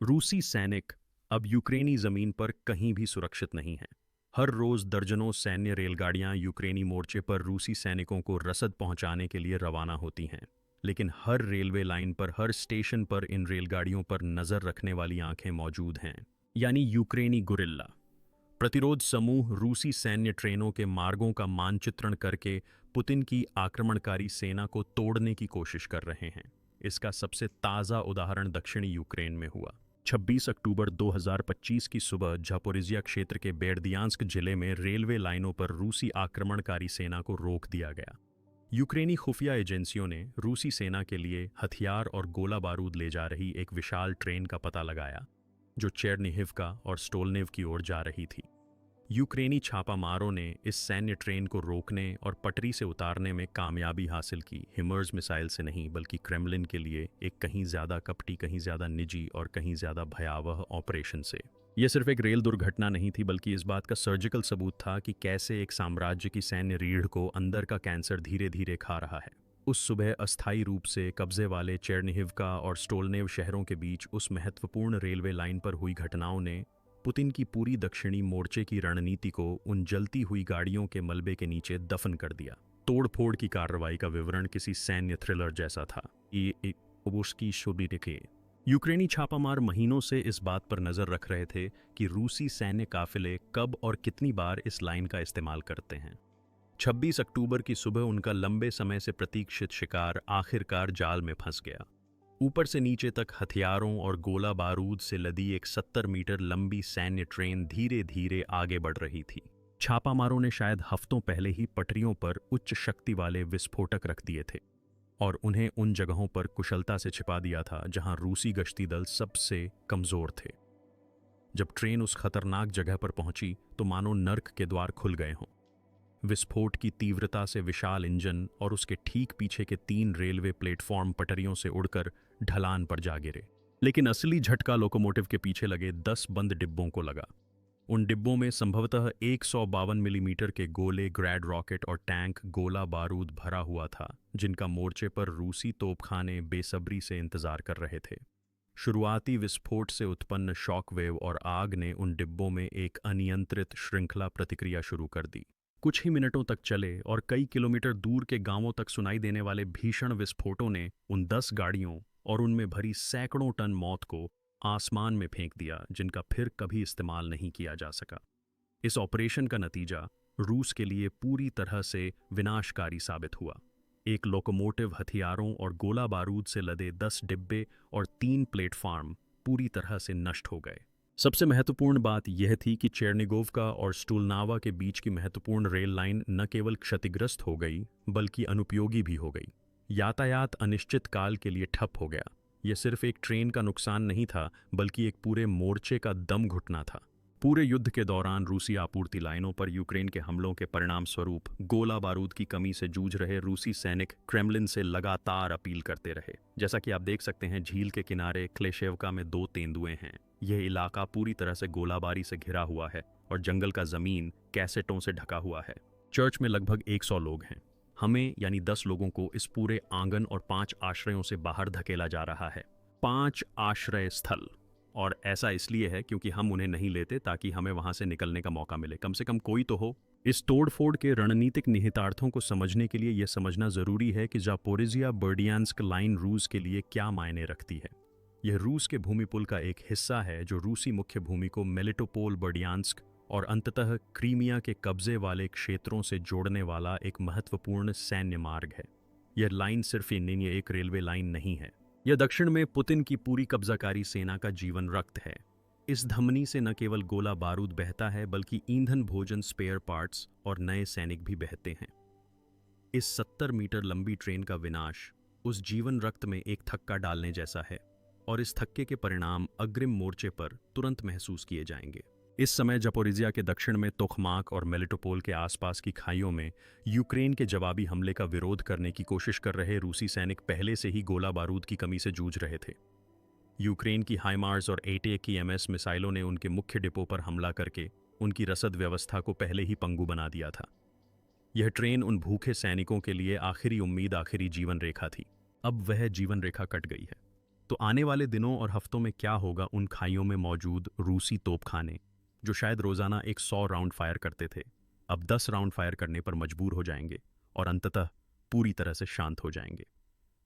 रूसी सैनिक अब यूक्रेनी जमीन पर कहीं भी सुरक्षित नहीं हैं। हर रोज दर्जनों सैन्य रेलगाड़ियां यूक्रेनी मोर्चे पर रूसी सैनिकों को रसद पहुंचाने के लिए रवाना होती हैं। लेकिन हर रेलवे लाइन पर, हर स्टेशन पर इन रेलगाड़ियों पर नजर रखने वाली आंखें मौजूद हैं, यानी यूक्रेनी गुरिल्ला प्रतिरोध समूह रूसी सैन्य ट्रेनों के मार्गों का मानचित्रण करके पुतिन की आक्रमणकारी सेना को तोड़ने की कोशिश कर रहे हैं। इसका सबसे ताज़ा उदाहरण दक्षिणी यूक्रेन में हुआ। 26 अक्टूबर 2025 की सुबह जापोरिजिया क्षेत्र के बेर्दियांस्क जिले में रेलवे लाइनों पर रूसी आक्रमणकारी सेना को रोक दिया गया। यूक्रेनी खुफिया एजेंसियों ने रूसी सेना के लिए हथियार और गोला बारूद ले जा रही एक विशाल ट्रेन का पता लगाया, जो चेरनिहिव्का और स्टोलनेव की ओर जा रही थी। यूक्रेनी छापामारों ने इस सैन्य ट्रेन को रोकने और पटरी से उतारने में कामयाबी हासिल की, हिमर्स मिसाइल से नहीं बल्कि क्रेमलिन के लिए एक कहीं ज़्यादा कपटी, कहीं ज़्यादा निजी और कहीं ज़्यादा भयावह ऑपरेशन से। यह सिर्फ एक रेल दुर्घटना नहीं थी, बल्कि इस बात का सर्जिकल सबूत था कि कैसे एक साम्राज्य की सैन्य रीढ़ को अंदर का कैंसर धीरे धीरे खा रहा है। उस सुबह अस्थायी रूप से कब्जे वाले चेरनिहिव्का और स्टोलनेव शहरों के बीच उस महत्वपूर्ण रेलवे लाइन पर हुई घटनाओं ने पुतिन की पूरी दक्षिणी मोर्चे की रणनीति को उन जलती हुई गाड़ियों के मलबे के नीचे दफन कर दिया। तोड़फोड़ की कार्रवाई का विवरण किसी सैन्य थ्रिलर जैसा था। यूक्रेनी छापामार महीनों से इस बात पर नजर रख रहे थे कि रूसी सैन्य काफिले कब और कितनी बार इस लाइन का इस्तेमाल करते हैं। 26 अक्टूबर की सुबह उनका लंबे समय से प्रतीक्षित शिकार आखिरकार जाल में फंस गया। ऊपर से नीचे तक हथियारों और गोला बारूद से लदी एक 70 मीटर लंबी सैन्य ट्रेन धीरे धीरे आगे बढ़ रही थी। छापामारों ने शायद हफ्तों पहले ही पटरियों पर उच्च शक्ति वाले विस्फोटक रख दिए थे और उन्हें उन जगहों पर कुशलता से छिपा दिया था जहां रूसी गश्ती दल सबसे कमजोर थे। जब ट्रेन उस खतरनाक जगह पर पहुंची तो मानो नर्क के द्वार खुल गए हों। विस्फोट की तीव्रता से विशाल इंजन और उसके ठीक पीछे के 3 रेलवे प्लेटफॉर्म पटरियों से उड़कर ढलान पर जा गिरे। लेकिन असली झटका लोकोमोटिव के पीछे लगे 10 बंद डिब्बों को लगा। उन डिब्बों में संभवतः 152 मिलीमीटर के गोले, ग्रैड रॉकेट और टैंक गोला बारूद भरा हुआ था, जिनका मोर्चे पर रूसी तोपखाने बेसब्री से इंतजार कर रहे थे। शुरुआती विस्फोट से उत्पन्न शॉकवेव और आग ने उन डिब्बों में एक अनियंत्रित श्रृंखला प्रतिक्रिया शुरू कर दी। कुछ ही मिनटों तक चले और कई किलोमीटर दूर के गांवों तक सुनाई देने वाले भीषण विस्फोटों ने उन 10 गाड़ियों और उनमें भरी सैकड़ों टन मौत को आसमान में फेंक दिया, जिनका फिर कभी इस्तेमाल नहीं किया जा सका। इस ऑपरेशन का नतीजा रूस के लिए पूरी तरह से विनाशकारी साबित हुआ। एक लोकोमोटिव, हथियारों और गोला बारूद से लदे 10 डिब्बे और 3 प्लेटफार्म पूरी तरह से नष्ट हो गए। सबसे महत्वपूर्ण बात यह थी कि चेरनिगोव्का और स्टूलनावा के बीच की महत्वपूर्ण रेल लाइन न केवल क्षतिग्रस्त हो गई बल्कि अनुपयोगी भी हो गई। यातायात अनिश्चित काल के लिए ठप हो गया। यह सिर्फ एक ट्रेन का नुकसान नहीं था, बल्कि एक पूरे मोर्चे का दम घुटना था। पूरे युद्ध के दौरान रूसी आपूर्ति लाइनों पर यूक्रेन के हमलों के परिणाम स्वरूप गोला बारूद की कमी से जूझ रहे रूसी सैनिक क्रेमलिन से लगातार अपील करते रहे। जैसा कि आप देख सकते हैं, झील के किनारे क्लेशेवका में 2 तेंदुए हैं। यह इलाका पूरी तरह से गोलाबारी से घिरा हुआ है और जंगल का जमीन कैसेटों से ढका हुआ है। चर्च में लगभग 100 लोग हैं। हमें यानी 10 लोगों को इस पूरे आंगन और 5 आश्रयों से बाहर धकेला जा रहा है। 5 आश्रय स्थल, और ऐसा इसलिए है क्योंकि हम उन्हें नहीं लेते ताकि हमें वहां से निकलने का मौका मिले। कम से कम कोई तो हो। इस तोड़फोड़ के रणनीतिक निहितार्थों को समझने के लिए यह समझना जरूरी है कि जापोरिजिया बर्डियांस्क लाइन रूस के लिए क्या मायने रखती है। यह रूस के भूमिपुल का एक हिस्सा है जो रूसी मुख्य भूमि को मेलिटोपोल, बर्डियांस्क और अंततः क्रीमिया के कब्जे वाले क्षेत्रों से जोड़ने वाला एक महत्वपूर्ण सैन्य मार्ग है। यह लाइन सिर्फ एक रेलवे लाइन नहीं है। यह दक्षिण में पुतिन की पूरी कब्जाकारी सेना का जीवन रक्त है। इस धमनी से न केवल गोला बारूद बहता है, बल्कि ईंधन, भोजन, स्पेयर पार्ट्स और नए सैनिक भी बहते हैं। इस 70 मीटर लंबी ट्रेन का विनाश उस जीवन रक्त में एक थक्का डालने जैसा है, और इस थक्के के परिणाम अग्रिम मोर्चे पर तुरंत महसूस किए जाएंगे। इस समय जापोरिजिया के दक्षिण में तोखमाक और मेलिटोपोल के आसपास की खाइयों में यूक्रेन के जवाबी हमले का विरोध करने की कोशिश कर रहे रूसी सैनिक पहले से ही गोला बारूद की कमी से जूझ रहे थे। यूक्रेन की हाइमार्स और ATACMS मिसाइलों ने उनके मुख्य डिपो पर हमला करके उनकी रसद व्यवस्था को पहले ही पंगु बना दिया था। यह ट्रेन उन भूखे सैनिकों के लिए आखिरी उम्मीद, आखिरी जीवन रेखा थी। अब वह जीवन रेखा कट गई है। तो आने वाले दिनों और हफ्तों में क्या होगा उन खाइयों में मौजूद रूसी तोपखाने, जो शायद रोजाना एक 100 राउंड फायर करते थे, अब 10 राउंड फायर करने पर मजबूर हो जाएंगे और अंततः पूरी तरह से शांत हो जाएंगे।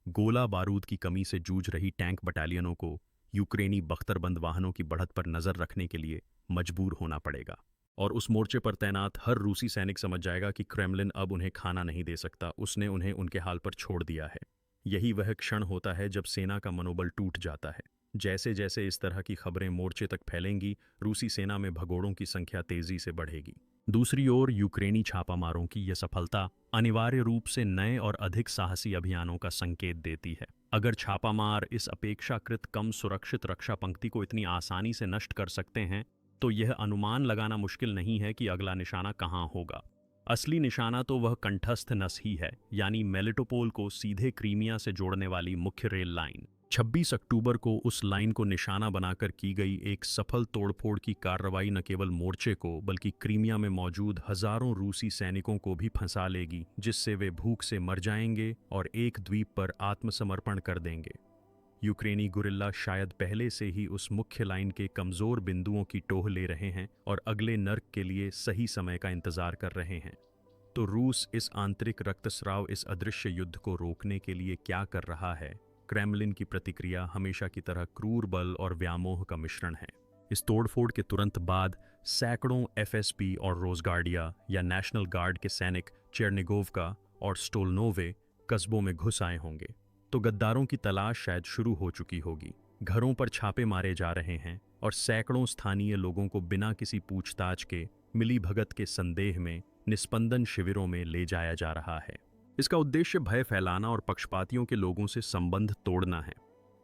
गोला बारूद की कमी से जूझ रही टैंक बटालियनों को यूक्रेनी बख्तरबंद वाहनों की बढ़त पर नजर रखने के लिए मजबूर होना पड़ेगा, और उस मोर्चे पर तैनात हर रूसी सैनिक समझ जाएगा कि क्रेमलिन अब उन्हें खाना नहीं दे सकता, उसने उन्हें उनके हाल पर छोड़ दिया है। यही वह क्षण होता है जब सेना का मनोबल टूट जाता है। जैसे जैसे इस तरह की खबरें मोर्चे तक फैलेंगी, रूसी सेना में भगोड़ों की संख्या तेजी से बढ़ेगी। दूसरी ओर यूक्रेनी छापामारों की यह सफलता अनिवार्य रूप से नए और अधिक साहसी अभियानों का संकेत देती है। अगर छापामार इस अपेक्षाकृत कम सुरक्षित रक्षा पंक्ति को इतनी आसानी से नष्ट कर सकते हैं, तो यह अनुमान लगाना मुश्किल नहीं है कि अगला निशाना कहाँ होगा। असली निशाना तो वह कंठस्थ नस ही है, यानी मेलिटोपोल को सीधे क्रीमिया से जोड़ने वाली मुख्य रेल लाइन। 26 अक्टूबर को उस लाइन को निशाना बनाकर की गई एक सफल तोड़फोड़ की कार्रवाई न केवल मोर्चे को बल्कि क्रीमिया में मौजूद हजारों रूसी सैनिकों को भी फंसा लेगी, जिससे वे भूख से मर जाएंगे और एक द्वीप पर आत्मसमर्पण कर देंगे। यूक्रेनी गुरिल्ला शायद पहले से ही उस मुख्य लाइन के कमजोर बिंदुओं की टोह ले रहे हैं और अगले नर्क के लिए सही समय का इंतजार कर रहे हैं। तो रूस इस आंतरिक रक्तस्राव, इस अदृश्य युद्ध को रोकने के लिए क्या कर रहा है? क्रेमलिन की प्रतिक्रिया हमेशा की तरह क्रूर बल और व्यामोह का मिश्रण है। इस तोड़फोड़ के तुरंत बाद सैकड़ों एफएसबी और रोजगार्डिया या नेशनल गार्ड के सैनिक चेरनिगोवका और स्टोलनोवे कस्बों में घुस आए होंगे। तो गद्दारों की तलाश शायद शुरू हो चुकी होगी। घरों पर छापे मारे जा रहे हैं और सैकड़ों स्थानीय लोगों को बिना किसी पूछताछ के मिलीभगत के संदेह में निस्पंदन शिविरों में ले जाया जा रहा है। इसका उद्देश्य भय फैलाना और पक्षपातियों के लोगों से संबंध तोड़ना है।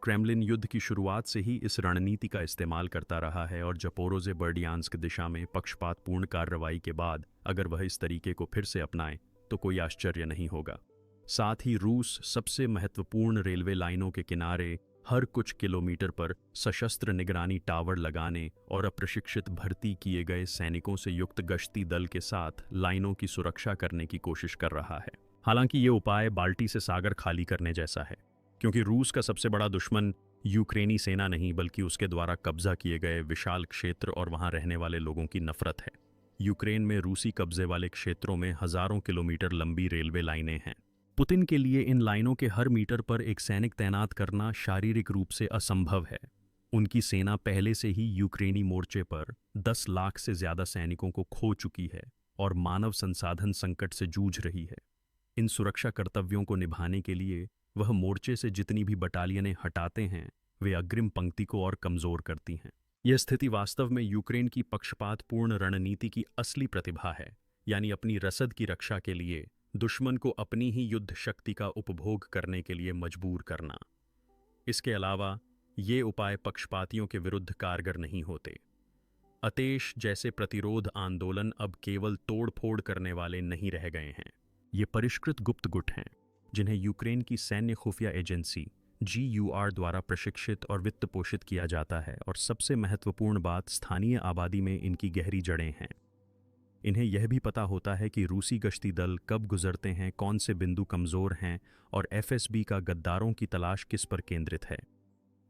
क्रेमलिन युद्ध की शुरुआत से ही इस रणनीति का इस्तेमाल करता रहा है और जपोरोजे बर्डियांस्क दिशा में पक्षपातपूर्ण कार्रवाई के बाद अगर वह इस तरीके को फिर से अपनाए तो कोई आश्चर्य नहीं होगा। साथ ही रूस सबसे महत्वपूर्ण रेलवे लाइनों के किनारे हर कुछ किलोमीटर पर सशस्त्र निगरानी टावर लगाने और अप्रशिक्षित भर्ती किए गए सैनिकों से युक्त गश्ती दल के साथ लाइनों की सुरक्षा करने की कोशिश कर रहा है। हालांकि ये उपाय बाल्टी से सागर खाली करने जैसा है, क्योंकि रूस का सबसे बड़ा दुश्मन यूक्रेनी सेना नहीं बल्कि उसके द्वारा कब्जा किए गए विशाल क्षेत्र और वहां रहने वाले लोगों की नफरत है। यूक्रेन में रूसी कब्जे वाले क्षेत्रों में हजारों किलोमीटर लंबी रेलवे लाइनें हैं। पुतिन के लिए इन लाइनों के हर मीटर पर एक सैनिक तैनात करना शारीरिक रूप से असंभव है। उनकी सेना पहले से ही यूक्रेनी मोर्चे पर 10 लाख से ज्यादा सैनिकों को खो चुकी है और मानव संसाधन संकट से जूझ रही है। इन सुरक्षा कर्तव्यों को निभाने के लिए वह मोर्चे से जितनी भी बटालियनें हटाते हैं, वे अग्रिम पंक्ति को और कमजोर करती हैं। यह स्थिति वास्तव में यूक्रेन की पक्षपातपूर्ण रणनीति की असली प्रतिभा है, यानी अपनी रसद की रक्षा के लिए दुश्मन को अपनी ही युद्ध शक्ति का उपभोग करने के लिए मजबूर करना। इसके अलावा ये उपाय पक्षपातियों के विरुद्ध कारगर नहीं होते। आतेश जैसे प्रतिरोध आंदोलन अब केवल तोड़-फोड़ करने वाले नहीं रह गए हैं। ये परिष्कृत गुप्त गुट हैं, जिन्हें यूक्रेन की सैन्य खुफिया एजेंसी GUR द्वारा प्रशिक्षित और वित्त पोषित किया जाता है, और सबसे महत्वपूर्ण बात, स्थानीय आबादी में इनकी गहरी जड़ें हैं। इन्हें यह भी पता होता है कि रूसी गश्ती दल कब गुजरते हैं, कौन से बिंदु कमजोर हैं और FSB का गद्दारों की तलाश किस पर केंद्रित है।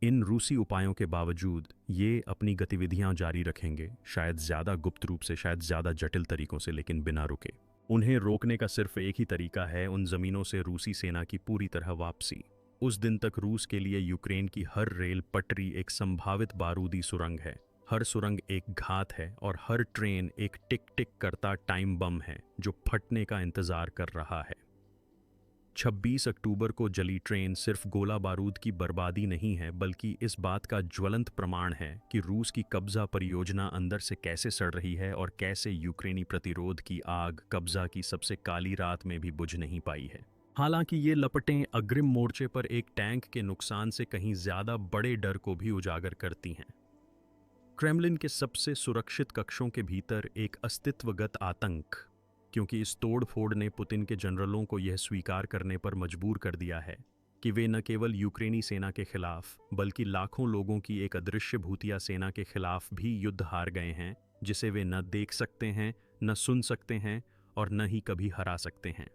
इन रूसी उपायों के बावजूद ये अपनी गतिविधियां जारी रखेंगे, शायद ज़्यादा गुप्त रूप से, शायद ज़्यादा जटिल तरीकों से, लेकिन बिना रुके। उन्हें रोकने का सिर्फ एक ही तरीका है, उन जमीनों से रूसी सेना की पूरी तरह वापसी। उस दिन तक रूस के लिए यूक्रेन की हर रेल पटरी एक संभावित बारूदी सुरंग है, हर सुरंग एक घात है और हर ट्रेन एक टिक टिक करता टाइम बम है जो फटने का इंतजार कर रहा है। 26 अक्टूबर को जली ट्रेन सिर्फ गोला बारूद की बर्बादी नहीं है, बल्कि इस बात का ज्वलंत प्रमाण है कि रूस की कब्जा परियोजना अंदर से कैसे सड़ रही है और कैसे यूक्रेनी प्रतिरोध की आग कब्जा की सबसे काली रात में भी बुझ नहीं पाई है। हालांकि ये लपटें अग्रिम मोर्चे पर एक टैंक के नुकसान से कहीं ज्यादा बड़े डर को भी उजागर करती हैं। क्रेमलिन के सबसे सुरक्षित कक्षों के भीतर एक अस्तित्वगत आतंक, क्योंकि इस तोड़-फोड़ ने पुतिन के जनरलों को यह स्वीकार करने पर मजबूर कर दिया है कि वे न केवल यूक्रेनी सेना के खिलाफ बल्कि लाखों लोगों की एक अदृश्य भूतिया सेना के खिलाफ भी युद्ध हार गए हैं, जिसे वे न देख सकते हैं, न सुन सकते हैं और न ही कभी हरा सकते हैं।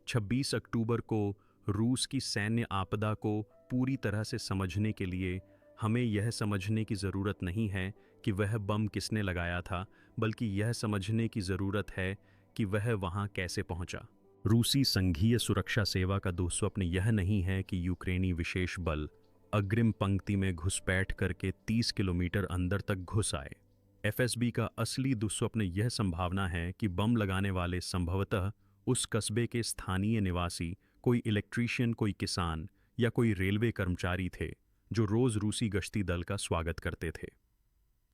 26 अक्टूबर को रूस की सैन्य आपदा को पूरी तरह से समझने के लिए हमें यह समझने की ज़रूरत नहीं है कि वह बम किसने लगाया था, बल्कि यह समझने की ज़रूरत है कि वह वहां कैसे पहुंचा। रूसी संघीय सुरक्षा सेवा का दुःस्वप्न यह नहीं है कि यूक्रेनी विशेष बल अग्रिम पंक्ति में घुसपैठ करके 30 किलोमीटर अंदर तक घुस आए। एफएसबी का असली दुःस्वप्न यह संभावना है कि बम लगाने वाले संभवतः उस कस्बे के स्थानीय निवासी, कोई इलेक्ट्रीशियन, कोई किसान या कोई रेलवे कर्मचारी थे जो रोज रूसी गश्ती दल का स्वागत करते थे।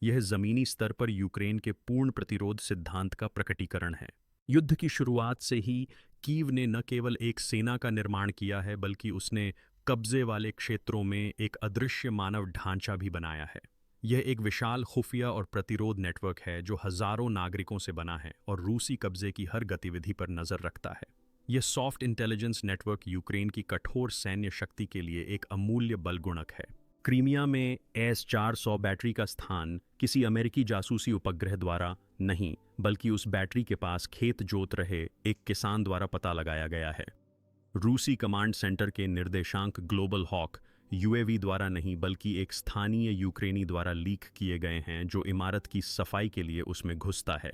यह जमीनी स्तर पर यूक्रेन के पूर्ण प्रतिरोध सिद्धांत का प्रकटीकरण है। युद्ध की शुरुआत से ही कीव ने न केवल एक सेना का निर्माण किया है, बल्कि उसने कब्जे वाले क्षेत्रों में एक अदृश्य मानव ढांचा भी बनाया है। यह एक विशाल खुफिया और प्रतिरोध नेटवर्क है जो हजारों नागरिकों से बना है और रूसी कब्जे की हर गतिविधि पर नजर रखता है। यह सॉफ्ट इंटेलिजेंस नेटवर्क यूक्रेन की कठोर सैन्य शक्ति के लिए एक अमूल्य बलगुणक है। क्रीमिया में S-400 बैटरी का स्थान किसी अमेरिकी जासूसी उपग्रह द्वारा नहीं, बल्कि उस बैटरी के पास खेत जोत रहे एक किसान द्वारा पता लगाया गया है। रूसी कमांड सेंटर के निर्देशांक ग्लोबल हॉक यूएवी द्वारा नहीं, बल्कि एक स्थानीय यूक्रेनी द्वारा लीक किए गए हैं जो इमारत की सफाई के लिए उसमें घुसता है।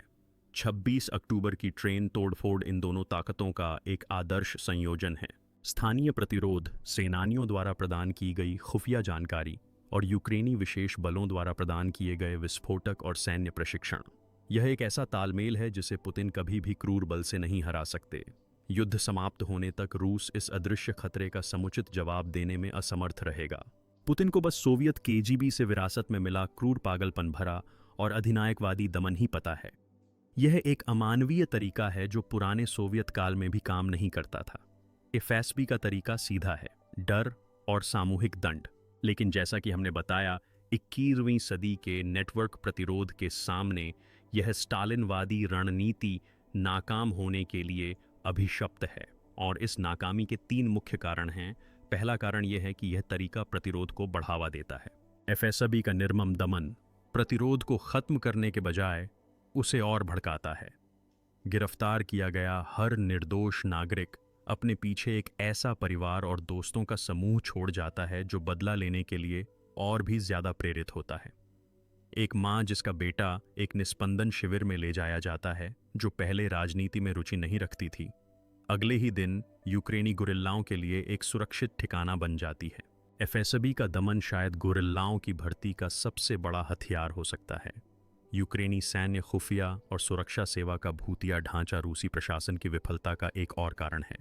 26 अक्टूबर की ट्रेन तोड़फोड़ इन दोनों ताकतों का एक आदर्श संयोजन है। स्थानीय प्रतिरोध, सेनानियों द्वारा प्रदान की गई खुफिया जानकारी और यूक्रेनी विशेष बलों द्वारा प्रदान किए गए विस्फोटक और सैन्य प्रशिक्षण। यह एक ऐसा तालमेल है जिसे पुतिन कभी भी क्रूर बल से नहीं हरा सकते। युद्ध समाप्त होने तक रूस इस अदृश्य खतरे का समुचित जवाब देने में असमर्थ रहेगा। पुतिन को बस सोवियत केजीबी से विरासत में मिला क्रूर पागलपन भरा और अधिनायकवादी दमन ही पता है। यह एक अमानवीय तरीका है जो पुराने सोवियत काल में भी काम नहीं करता था। एफएसबी का तरीका सीधा है, डर और सामूहिक दंड। लेकिन जैसा कि हमने बताया, 21वीं सदी के नेटवर्क प्रतिरोध के सामने यह स्टालिनवादी रणनीति नाकाम होने के लिए अभिशप्त है। और इस नाकामी के 3 मुख्य कारण हैं। पहला कारण यह है कि यह तरीका प्रतिरोध को बढ़ावा देता है। एफएसबी का निर्मम दमन प्रतिरोध को खत्म करने के बजाय उसे और भड़काता है। गिरफ्तार किया गया हर निर्दोष नागरिक अपने पीछे एक ऐसा परिवार और दोस्तों का समूह छोड़ जाता है जो बदला लेने के लिए और भी ज्यादा प्रेरित होता है। एक मां जिसका बेटा एक निस्पंदन शिविर में ले जाया जाता है, जो पहले राजनीति में रुचि नहीं रखती थी, अगले ही दिन यूक्रेनी गुरिल्लाओं के लिए एक सुरक्षित ठिकाना बन जाती है। एफएसबी का दमन शायद गुरिल्लाओं की भर्ती का सबसे बड़ा हथियार हो सकता है। यूक्रेनी सैन्य खुफिया और सुरक्षा सेवा का भूतिया ढांचा रूसी प्रशासन की विफलता का एक और कारण है।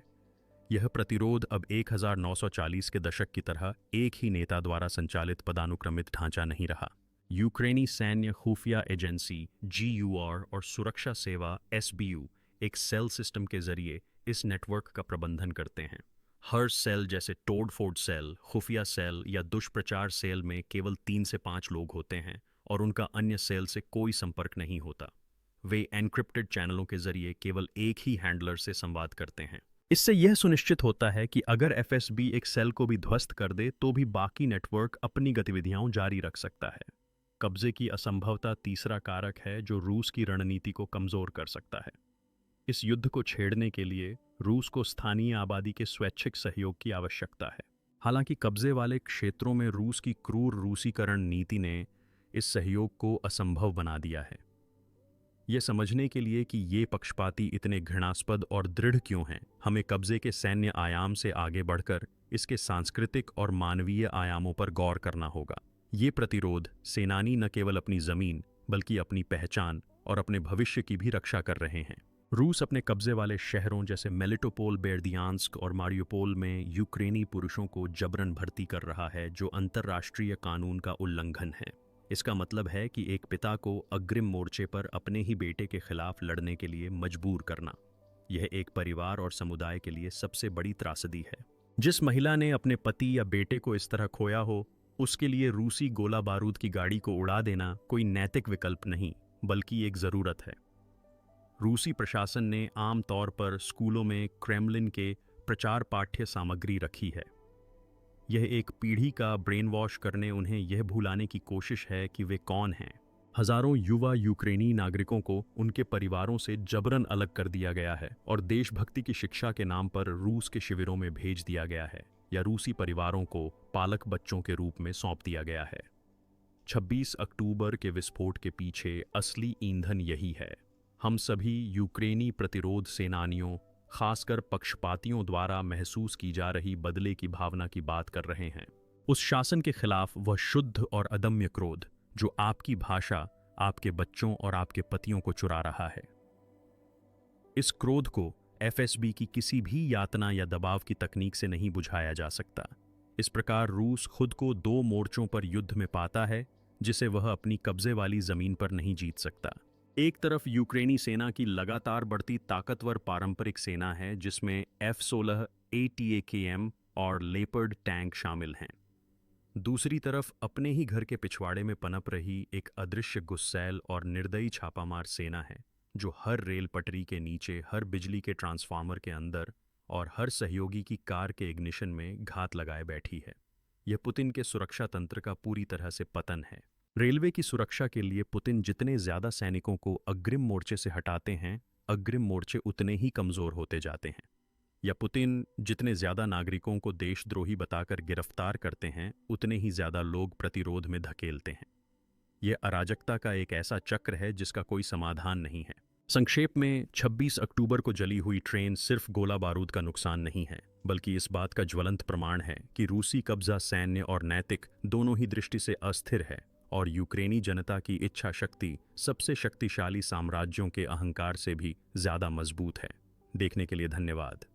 यह प्रतिरोध अब 1940 के दशक की तरह एक ही नेता द्वारा संचालित पदानुक्रमित ढांचा नहीं रहा। यूक्रेनी सैन्य खुफिया एजेंसी GUR और सुरक्षा सेवा SBU एक सेल सिस्टम के जरिए इस नेटवर्क का प्रबंधन करते हैं। हर सेल, जैसे तोड़फोड़ सेल, खुफिया सेल या दुष्प्रचार सेल में केवल 3 से 5 लोग होते हैं और उनका अन्य सेल से कोई संपर्क नहीं होता। वे एन्क्रिप्टेड चैनलों के जरिए केवल एक ही हैंडलर से संवाद करते हैं। इससे यह सुनिश्चित होता है कि अगर एफएसबी एक सेल को भी ध्वस्त कर दे तो भी बाकी नेटवर्क अपनी गतिविधियां जारी रख सकता है। कब्जे की असंभवता तीसरा कारक है जो रूस की रणनीति को कमजोर कर सकता है। इस युद्ध को छेड़ने के लिए रूस को स्थानीय आबादी के स्वैच्छिक सहयोग की आवश्यकता है। हालांकि कब्जे वाले क्षेत्रों में रूस की क्रूर रूसीकरण नीति ने इस सहयोग को असंभव बना दिया है। यह समझने के लिए कि ये पक्षपाती इतने घृणास्पद और दृढ़ क्यों हैं, हमें कब्जे के सैन्य आयाम से आगे बढ़कर इसके सांस्कृतिक और मानवीय आयामों पर गौर करना होगा। ये प्रतिरोध सेनानी न केवल अपनी जमीन बल्कि अपनी पहचान और अपने भविष्य की भी रक्षा कर रहे हैं। रूस अपने कब्जे वाले शहरों जैसे मेलिटोपोल, बेर्दियांस्क और मारियोपोल में यूक्रेनी पुरुषों को जबरन भर्ती कर रहा है, जो अंतर्राष्ट्रीय कानून का उल्लंघन है। इसका मतलब है कि एक पिता को अग्रिम मोर्चे पर अपने ही बेटे के खिलाफ लड़ने के लिए मजबूर करना। यह एक परिवार और समुदाय के लिए सबसे बड़ी त्रासदी है। जिस महिला ने अपने पति या बेटे को इस तरह खोया हो, उसके लिए रूसी गोला बारूद की गाड़ी को उड़ा देना कोई नैतिक विकल्प नहीं, बल्कि एक ज़रूरत है। रूसी प्रशासन ने आम तौर पर स्कूलों में क्रेमलिन के प्रचार पाठ्य सामग्री रखी है। यह एक पीढ़ी का ब्रेन वॉश करने उन्हें यह भुलाने की कोशिश है कि वे कौन हैं। हजारों युवा यूक्रेनी नागरिकों को उनके परिवारों से जबरन अलग कर दिया गया है और देशभक्ति की शिक्षा के नाम पर रूस के शिविरों में भेज दिया गया है। या रूसी परिवारों को पालक बच्चों के रूप में सौंप दिया गया है। 26 अक्टूबर के विस्फोट के पीछे असली ईंधन यही है। हम सभी यूक्रेनी प्रतिरोध सेनानियों, खासकर पक्षपातियों द्वारा महसूस की जा रही बदले की भावना की बात कर रहे हैं। उस शासन के खिलाफ वह शुद्ध और अदम्य क्रोध जो आपकी भाषा, आपके बच्चों और आपके पतियों को चुरा रहा है। इस क्रोध को एफएसबी की किसी भी यातना या दबाव की तकनीक से नहीं बुझाया जा सकता। इस प्रकार रूस खुद को दो मोर्चों पर युद्ध में पाता है जिसे वह अपनी कब्जे वाली जमीन पर नहीं जीत सकता। एक तरफ यूक्रेनी सेना की लगातार बढ़ती ताकतवर पारंपरिक सेना है जिसमें F-16 ATACM और लेपर्ड टैंक शामिल हैं। दूसरी तरफ अपने ही घर के पिछवाड़े में पनप रही एक अदृश्य गुस्सैल और निर्दयी छापामार सेना है जो हर रेल पटरी के नीचे, हर बिजली के ट्रांसफार्मर के अंदर और हर सहयोगी की कार के इग्निशन में घात लगाए बैठी है। यह पुतिन के सुरक्षा तंत्र का पूरी तरह से पतन है। रेलवे की सुरक्षा के लिए पुतिन जितने ज्यादा सैनिकों को अग्रिम मोर्चे से हटाते हैं, अग्रिम मोर्चे उतने ही कमजोर होते जाते हैं। या पुतिन जितने ज्यादा नागरिकों को देशद्रोही बताकर गिरफ्तार करते हैं, उतने ही ज्यादा लोग प्रतिरोध में धकेलते हैं। यह अराजकता का एक ऐसा चक्र है जिसका कोई समाधान नहीं है। संक्षेप में, 26 अक्टूबर को जली हुई ट्रेन सिर्फ गोला बारूद का नुकसान नहीं है, बल्कि इस बात का ज्वलंत प्रमाण है कि रूसी कब्जा सैन्य और नैतिक दोनों ही दृष्टि से अस्थिर है और यूक्रेनी जनता की इच्छा शक्ति सबसे शक्तिशाली साम्राज्यों के अहंकार से भी ज्यादा मजबूत है। देखने के लिए धन्यवाद।